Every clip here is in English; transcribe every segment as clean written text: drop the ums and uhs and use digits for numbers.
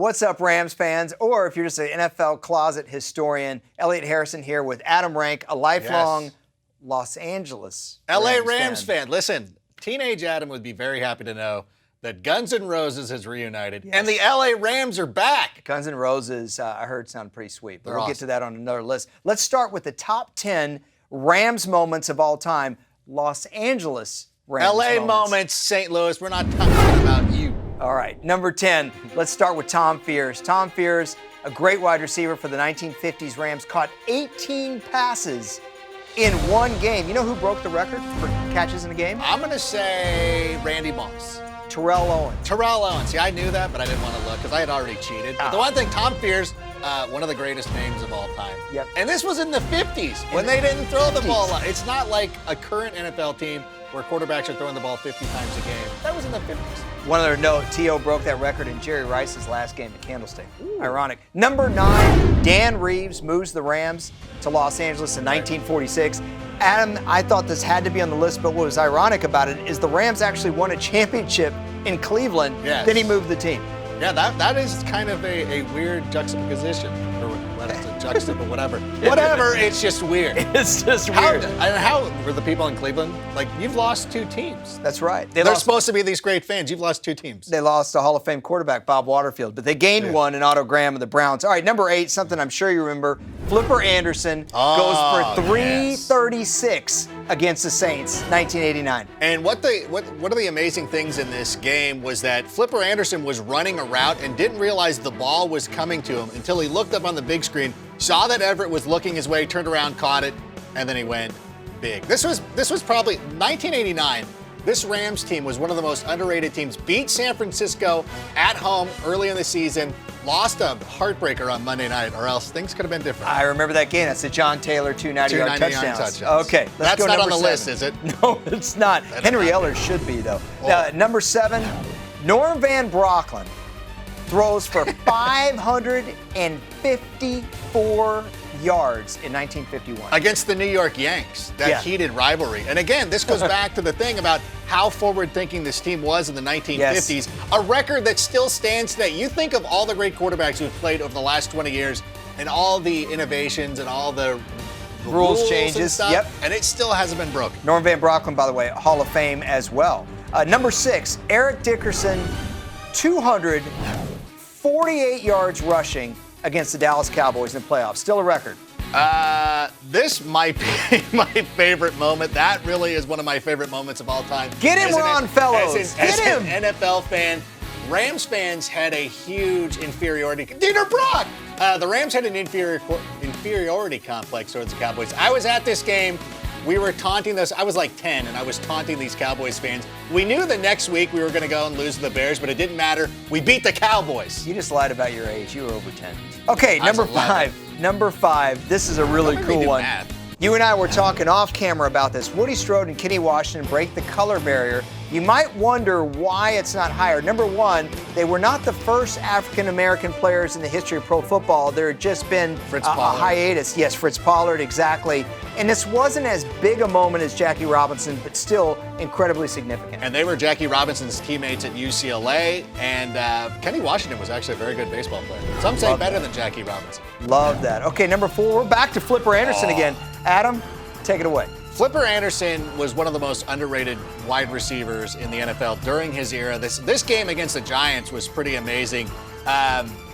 What's up, Rams fans? Or if you're just an NFL closet historian, Elliot Harrison here with Adam Rank, a lifelong Los Angeles LA Rams fan. Listen, teenage Adam would be very happy to know that Guns N' Roses has reunited and the LA Rams are back. Guns N' Roses, I heard, sound pretty sweet, but They're we'll awesome. get to that on another list. Let's start with the top 10 Rams moments of all time. Los Angeles Rams LA moments, St. Louis. We're not talking about you. All right, number 10, let's start with Tom Fears. Tom Fears, a great wide receiver for the 1950s Rams, caught 18 passes in one game. You know who broke the record for catches in a game? I'm going to say Randy Moss. Terrell Owens. Terrell Owens. See, I knew that, but I didn't want to look because I had already cheated. But the one thing, Tom Fears, one of the greatest names of all time. Yep. And this was in the 50s when they didn't throw the ball. It's not like a current NFL team where quarterbacks are throwing the ball 50 times a game. That was in the 50s. One other note, T.O. broke that record in Jerry Rice's last game at Candlestick. Ooh. Ironic. Number 9, Dan Reeves moves the Rams to Los Angeles in 1946. Adam, I thought this had to be on the list, but what was ironic about it is the Rams actually won a championship in Cleveland. Yes. Then he moved the team. Yeah, that is kind of a weird juxtaposition. Or well, it's a juxta, but whatever. Whatever, it's just weird. It's just weird. How were the people in Cleveland? Like, you've lost 2 teams. That's right. They're supposed to be these great fans. You've lost 2 teams. They lost a Hall of Fame quarterback, Bob Waterfield, but they gained one in Otto Graham of the Browns. All right, number 8, something I'm sure you remember. Flipper Anderson goes for 336 against the Saints, 1989. And one of the amazing things in this game was that Flipper Anderson was running a route and didn't realize the ball was coming to him until he looked up on the big screen, saw that Everett was looking his way, turned around, caught it, and then he went big. This was probably 1989. This Rams team was one of the most underrated teams. Beat San Francisco at home early in the season. Lost a heartbreaker on Monday night, or else things could have been different. I remember that game. That's the John Taylor 290-yard touchdowns. Okay, let's go That's not number on the 7. list, is it? No, it's not. Henry Eller should be, though. Number 7, Norm Van Brocklin throws for 554 yards in 1951. Against the New York Yanks, that heated rivalry. And again, this goes back to the thing about how forward-thinking this team was in the 1950s. A record that still stands today. You think of all the great quarterbacks who have played over the last 20 years and all the innovations and all the rules changes and stuff, and it still hasn't been broken. Norm Van Brocklin, by the way, Hall of Fame as well. Number 6, Eric Dickerson, 248 yards rushing against the Dallas Cowboys in the playoffs. Still a record. This might be my favorite moment. That really is one of my favorite moments of all time. Get him, Ron Fellows. Get him. As an NFL fan, Rams fans had a huge inferiority. Dieter Brock! The Rams had an inferiority complex towards the Cowboys. I was at this game. We were taunting those. I was like 10, and I was taunting these Cowboys fans. We knew the next week we were going to go and lose to the Bears, but it didn't matter. We beat the Cowboys. You just lied about your age. You were over 10. Okay, number 5. Number 5. This is a really cool one. Math. You and I were talking off camera about this. Woody Strode and Kenny Washington break the color barrier. You might wonder why it's not higher. Number 1, they were not the first African-American players in the history of pro football. There had just been a hiatus. Yes, Fritz Pollard, exactly. And this wasn't as big a moment as Jackie Robinson, but still incredibly significant. And they were Jackie Robinson's teammates at UCLA, and Kenny Washington was actually a very good baseball player. Some say better than Jackie Robinson. Love that. Okay, number 4, we're back to Flipper Anderson again. Adam, take it away. Flipper Anderson was one of the most underrated wide receivers in the NFL during his era. This game against the Giants was pretty amazing.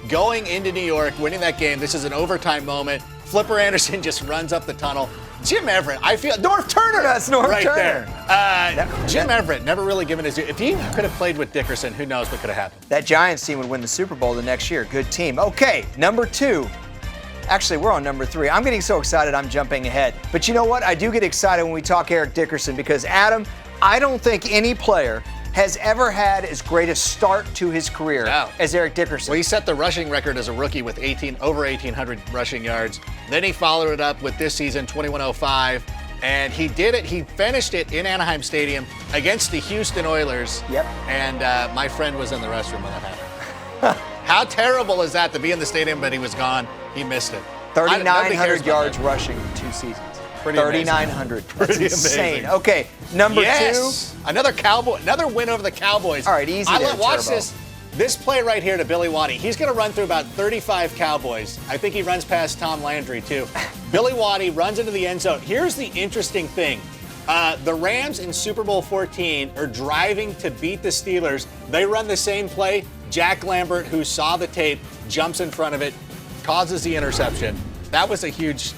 Going into New York, winning that game, this is an overtime moment. Flipper Anderson just runs up the tunnel. Jim Everett, I feel North Turner. That's North right Turner. There. Jim Everett, never really given his due. If he could have played with Dickerson, who knows what could have happened. That Giants team would win the Super Bowl the next year. Good team. Okay, number 2. Actually, we're on number 3. I'm getting so excited I'm jumping ahead. But you know what? I do get excited when we talk Eric Dickerson because, Adam, I don't think any player has ever had as great a start to his career as Eric Dickerson. Well, he set the rushing record as a rookie with over 1,800 rushing yards. Then he followed it up with this season, 2,105. And he did it. He finished it in Anaheim Stadium against the Houston Oilers. Yep. And my friend was in the restroom when that happened. How terrible is that to be in the stadium, but he was gone. He missed it. 3,900 yards rushing in 2 seasons. 3,900. That's insane. Amazing. Okay, number 2. Another win over the Cowboys. All right, easy there, Watch Turbo. this. This play right here to Billy Waddy, he's going to run through about 35 Cowboys. I think he runs past Tom Landry, too. Billy Waddy runs into the end zone. Here's the interesting thing. The Rams in Super Bowl 14 are driving to beat the Steelers. They run the same play. Jack Lambert, who saw the tape, jumps in front of it, causes the interception. That was a huge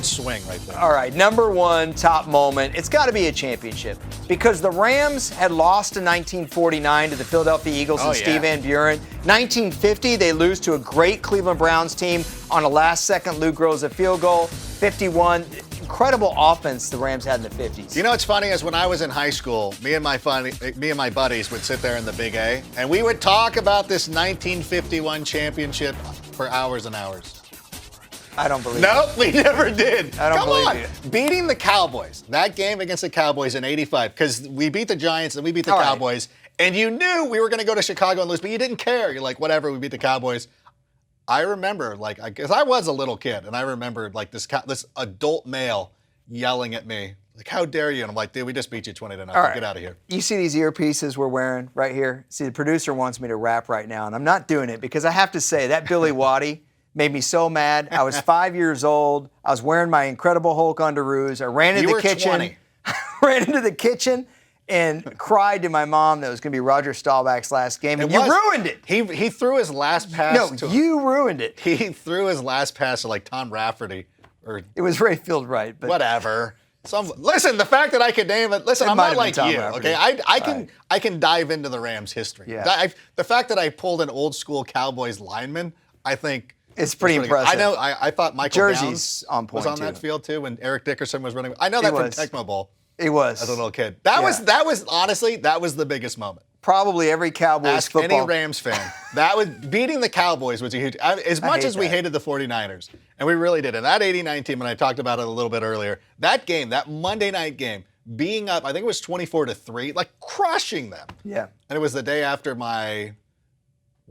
swing right there. All right, number one top moment. It's got to be a championship because the Rams had lost in 1949 to the Philadelphia Eagles and Steve Van Buren. 1950, they lose to a great Cleveland Browns team on a last-second Lou Groza field goal. 51, incredible offense the Rams had in the 50s. You know what's funny is when I was in high school, me and my buddies would sit there in the Big A, and we would talk about this 1951 championship for hours and hours. I don't believe it. Nope, we never did. I don't Come believe on. you. Beating the Cowboys, that game against the Cowboys in '85, because we beat the Giants and we beat the Cowboys, and you knew we were going to go to Chicago and lose, but you didn't care. You're like, whatever, we beat the Cowboys. I remember, because I was a little kid, and I remembered this adult male yelling at me, like, how dare you? And I'm like, dude, we just beat you 20-0. Right. Get out of here. You see these earpieces we're wearing right here? See, the producer wants me to rap right now, and I'm not doing it because I have to say that Billy Waddy made me so mad. I was 5 years old. I was wearing my Incredible Hulk underoos. I ran into the kitchen. 20. Ran into the kitchen and cried to my mom that it was going to be Roger Staubach's last game. And you ruined it. He threw his last pass. No, you ruined it. He threw his last pass to like Tom Rafferty. It was Rayfield Wright. But whatever. Listen, the fact that I could name it. Listen, I'm not like you. Rafferty. Okay, I can dive into the Rams history. Yeah. The fact that I pulled an old school Cowboys lineman, I think. It's pretty impressive. I know. I thought Michael Jersey's Downs on point was on that field too when Eric Dickerson was running. I know that from Tecmo Bowl. It was. As a little kid. That was honestly the biggest moment. Probably every Cowboys Ask football. any Rams fan. Beating the Cowboys was a huge. As much as we hated the 49ers, and we really did. And that '89 team, and I talked about it a little bit earlier. That game, that Monday night game, being up, I think it was 24-3, like crushing them. Yeah. And it was the day after my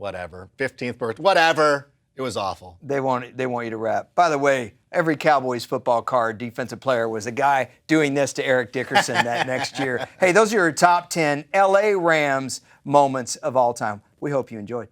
15th birthday, whatever. It was awful. They want you to rap. By the way, every Cowboys football card defensive player was a guy doing this to Eric Dickerson that next year. Hey, those are your top 10 LA Rams moments of all time. We hope you enjoyed.